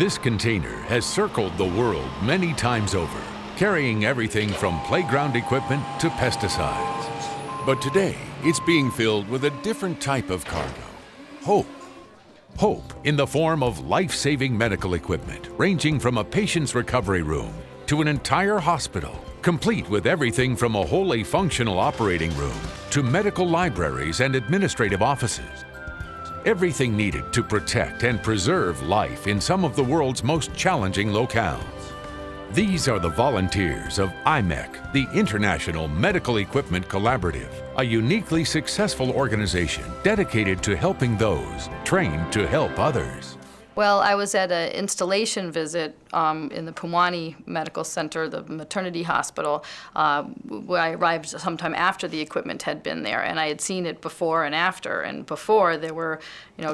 This container has circled the world many times over, carrying everything from playground equipment to pesticides. But today, it's being filled with a different type of cargo: hope. Hope in the form of life-saving medical equipment, ranging from a patient's recovery room to an entire hospital, complete with everything from a wholly functional operating room to medical libraries and administrative offices. Everything needed to protect and preserve life in some of the world's most challenging locales. These are the volunteers of Imec, the International Medical Equipment Collaborative, a uniquely successful organization dedicated to helping those trained to help others. Well, I was at an installation visit in the Pumwani Medical Center, the maternity hospital, where I arrived sometime after the equipment had been there, and I had seen it before and after. And before, there were,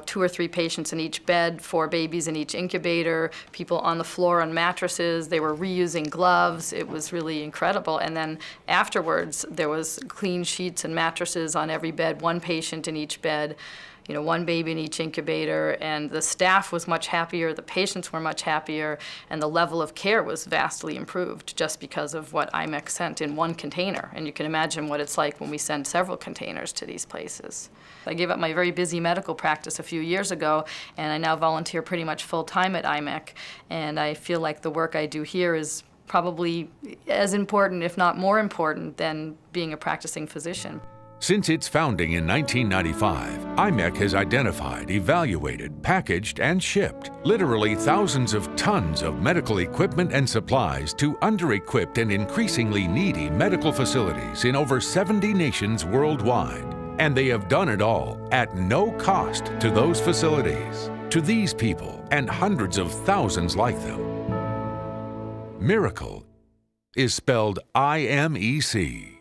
2 or 3 patients in each bed, 4 babies in each incubator, people on the floor on mattresses. They were reusing gloves. It was really incredible. And then afterwards, there was clean sheets and mattresses on every bed, 1 patient in each bed. 1 baby in each incubator, and the staff was much happier, the patients were much happier, and the level of care was vastly improved just because of what Imec sent in 1 container. And you can imagine what it's like when we send several containers to these places. I gave up my very busy medical practice a few years ago, and I now volunteer pretty much full-time at Imec, and I feel like the work I do here is probably as important, if not more important, than being a practicing physician. Since its founding in 1995, Imec has identified, evaluated, packaged, and shipped literally thousands of tons of medical equipment and supplies to under-equipped and increasingly needy medical facilities in over 70 nations worldwide. And they have done it all at no cost to those facilities, to these people, and hundreds of thousands like them. Miracle is spelled I-M-E-C.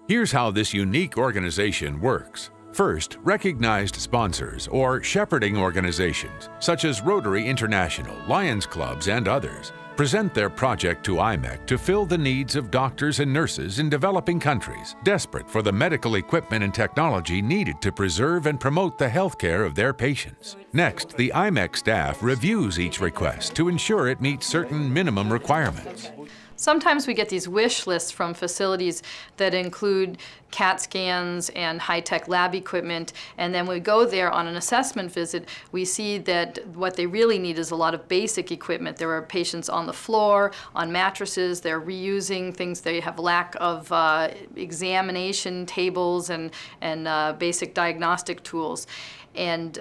Here's how this unique organization works. First, recognized sponsors or shepherding organizations, such as Rotary International, Lions Clubs, and others, present their project to Imec to fill the needs of doctors and nurses in developing countries, desperate for the medical equipment and technology needed to preserve and promote the health care of their patients. Next, the Imec staff reviews each request to ensure it meets certain minimum requirements. Sometimes we get these wish lists from facilities that include CAT scans and high-tech lab equipment, and then we go there on an assessment visit, we see that what they really need is a lot of basic equipment. There are patients on the floor, on mattresses, they're reusing things, they have lack of examination tables and basic diagnostic tools. And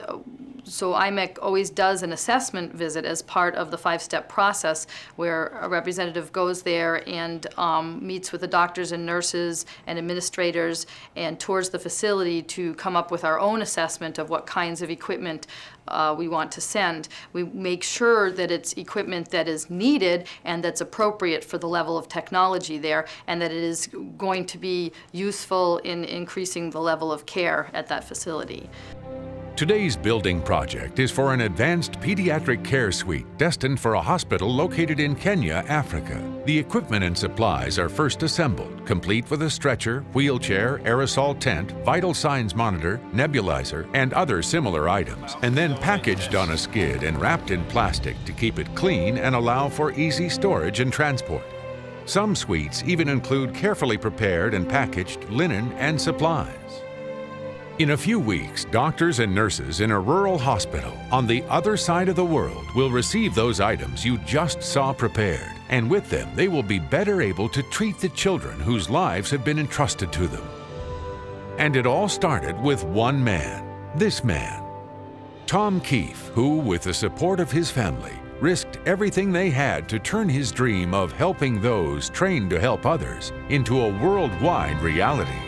so Imec always does an assessment visit as part of the 5-step process where a representative goes there and meets with the doctors and nurses and administrators and tours the facility to come up with our own assessment of what kinds of equipment we want to send. We make sure that it's equipment that is needed and that's appropriate for the level of technology there, and that it is going to be useful in increasing the level of care at that facility. Today's building project is for an advanced pediatric care suite destined for a hospital located in Kenya, Africa. The equipment and supplies are first assembled, complete with a stretcher, wheelchair, aerosol tent, vital signs monitor, nebulizer, and other similar items, and then packaged on a skid and wrapped in plastic to keep it clean and allow for easy storage and transport. Some suites even include carefully prepared and packaged linen and supplies. In a few weeks, doctors and nurses in a rural hospital on the other side of the world will receive those items you just saw prepared, and with them they will be better able to treat the children whose lives have been entrusted to them. And it all started with one man, this man, Tom Keefe, who, with the support of his family, risked everything they had to turn his dream of helping those trained to help others into a worldwide reality.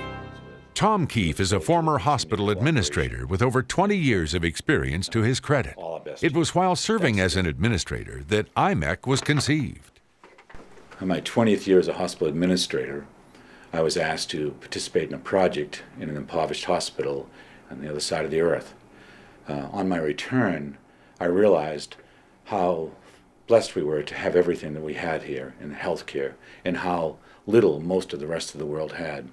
Tom Keefe is a former hospital administrator with over 20 years of experience to his credit. It was while serving as an administrator that Imec was conceived. In my 20th year as a hospital administrator, I was asked to participate in a project in an impoverished hospital on the other side of the earth. On my return, I realized how blessed we were to have everything that we had here in healthcare, and how little most of the rest of the world had.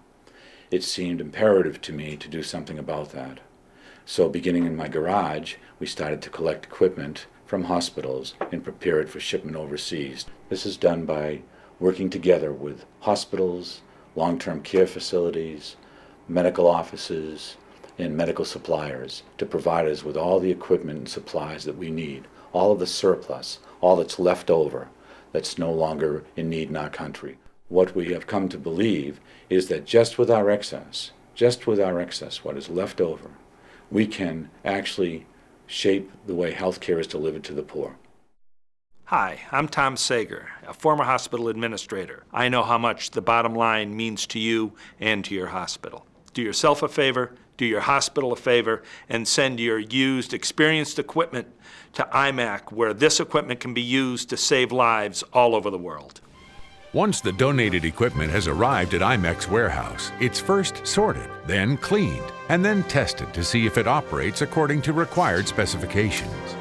It seemed imperative to me to do something about that. So beginning in my garage, we started to collect equipment from hospitals and prepare it for shipment overseas. This is done by working together with hospitals, long-term care facilities, medical offices, and medical suppliers to provide us with all the equipment and supplies that we need, all of the surplus, all that's left over, that's no longer in need in our country. What we have come to believe is that just with our excess, what is left over, we can actually shape the way healthcare is delivered to the poor. Hi, I'm Tom Sager, a former hospital administrator. I know how much the bottom line means to you and to your hospital. Do yourself a favor, do your hospital a favor, and send your used, experienced equipment to Imec, where this equipment can be used to save lives all over the world. Once the donated equipment has arrived at Imec's warehouse, it's first sorted, then cleaned, and then tested to see if it operates according to required specifications.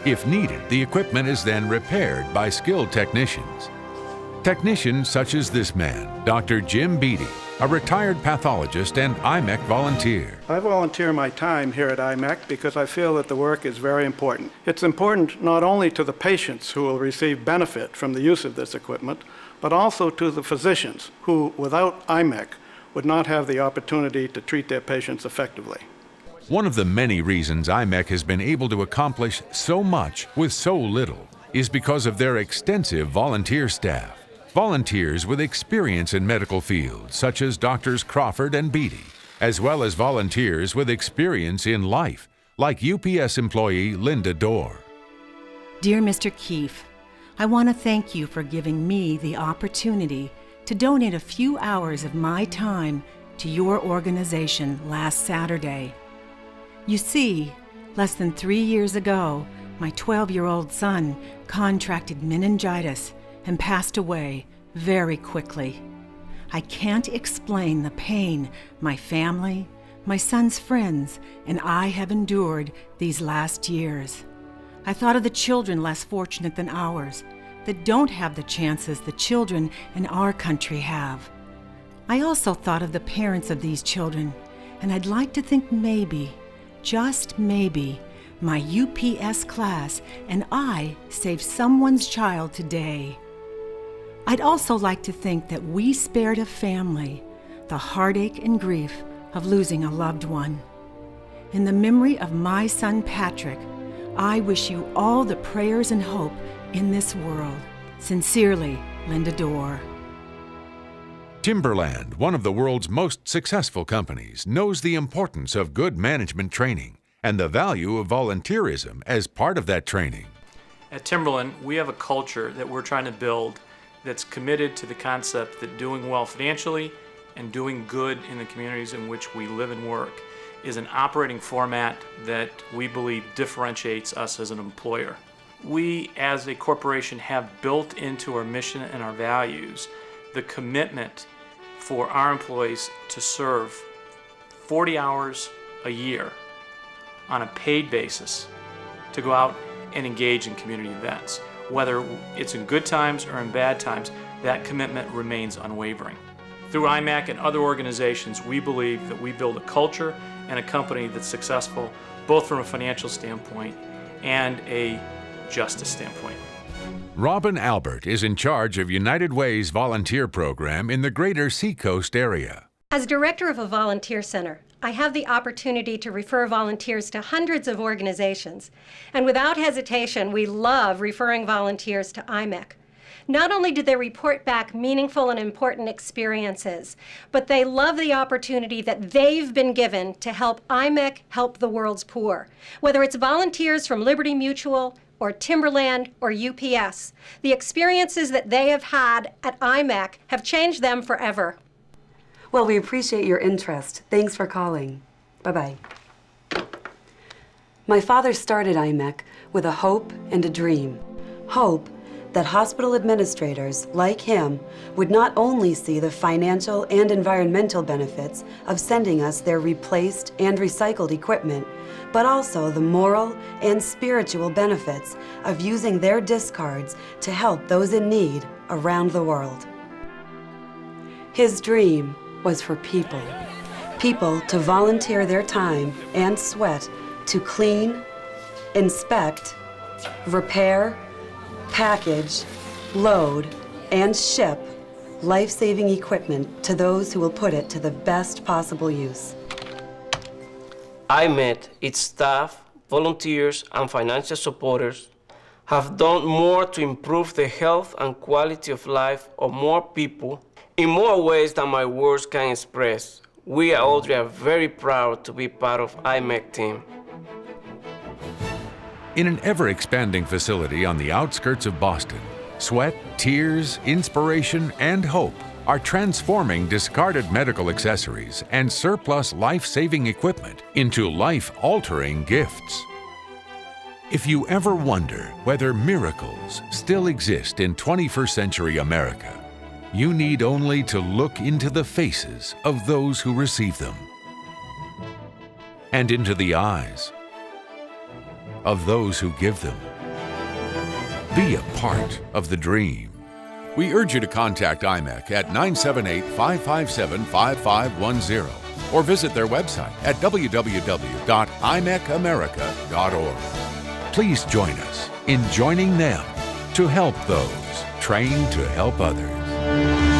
If needed, the equipment is then repaired by skilled technicians. Technicians such as this man, Dr. Jim Beatty, a retired pathologist and Imec volunteer. I volunteer my time here at Imec because I feel that the work is very important. It's important not only to the patients who will receive benefit from the use of this equipment, but also to the physicians who, without Imec, would not have the opportunity to treat their patients effectively. One of the many reasons Imec has been able to accomplish so much with so little is because of their extensive volunteer staff. Volunteers with experience in medical fields, such as Doctors Crawford and Beatty, as well as volunteers with experience in life, like UPS employee Linda Dorr. Dear Mr. Keefe, I want to thank you for giving me the opportunity to donate a few hours of my time to your organization last Saturday. You see, less than 3 years ago, my 12-year-old son contracted meningitis and passed away very quickly. I can't explain the pain my family, my son's friends, and I have endured these last years. I thought of the children less fortunate than ours, that don't have the chances the children in our country have. I also thought of the parents of these children, and I'd like to think maybe, just maybe, my UPS class and I saved someone's child today. I'd also like to think that we spared a family the heartache and grief of losing a loved one. In the memory of my son Patrick, I wish you all the prayers and hope in this world. Sincerely, Linda Dorr. Timberland, one of the world's most successful companies, knows the importance of good management training and the value of volunteerism as part of that training. At Timberland, we have a culture that we're trying to build that's committed to the concept that doing well financially and doing good in the communities in which we live and work is an operating format that we believe differentiates us as an employer. We, as a corporation, have built into our mission and our values the commitment for our employees to serve 40 hours a year on a paid basis to go out and engage in community events. Whether it's in good times or in bad times, that commitment remains unwavering. Through Imec and other organizations, we believe that we build a culture and a company that's successful both from a financial standpoint and a justice standpoint. Robin Albert is in charge of United Way's volunteer program in the greater Seacoast area. As director of a volunteer center, I have the opportunity to refer volunteers to hundreds of organizations. And without hesitation, we love referring volunteers to Imec. Not only do they report back meaningful and important experiences, but they love the opportunity that they've been given to help Imec help the world's poor. Whether it's volunteers from Liberty Mutual, or Timberland, or UPS, the experiences that they have had at Imec have changed them forever. Well, we appreciate your interest. Thanks for calling. Bye-bye. My father started Imec with a hope and a dream. Hope that hospital administrators, like him, would not only see the financial and environmental benefits of sending us their replaced and recycled equipment, but also the moral and spiritual benefits of using their discards to help those in need around the world. His dream was for people. People to volunteer their time and sweat to clean, inspect, repair, package, load, and ship life-saving equipment to those who will put it to the best possible use. Imec, its staff, volunteers, and financial supporters have done more to improve the health and quality of life of more people in more ways than my words can express. We at Audrey are very proud to be part of Imec team. In an ever-expanding facility on the outskirts of Boston, sweat, tears, inspiration, and hope are transforming discarded medical accessories and surplus life-saving equipment into life-altering gifts. If you ever wonder whether miracles still exist in 21st century America, you need only to look into the faces of those who receive them and into the eyes of those who give them. Be a part of the dream. We urge you to contact Imec at 978-557-5510 or visit their website at www.imecamerica.org. Please join us in joining them to help those trained to help others.